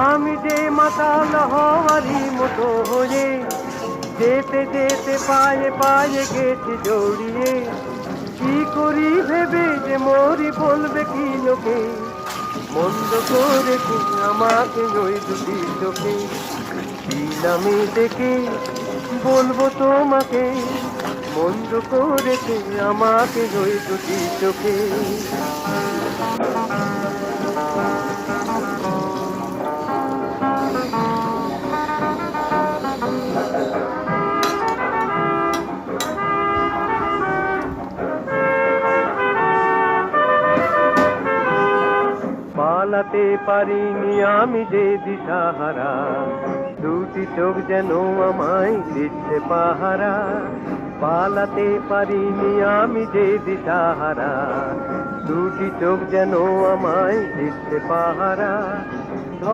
আমি যে মাতাল হওয়ারই মতো হয়ে যেতে যেতে পায়ে পায়ে গেছি জড়িয়ে। কি করি ভেবে যে মরি বলবে কি লোকে, মন্দ করেছে আমাকে ওই দুটি চোখে। দিন আমি দেখে বলবো তোমাকে, মন্দ করেছে আমাকে ওই দুটি চোখে। পালাতে পারিনি আমি যে দিশাহারা, দুটি চোখ যেন আমায় দিচ্ছে পাহারা। পালাতে পারিনি আমি যে দিশাহারা, দুটি চোখ যেন আমায় দিচ্ছে পাহারা।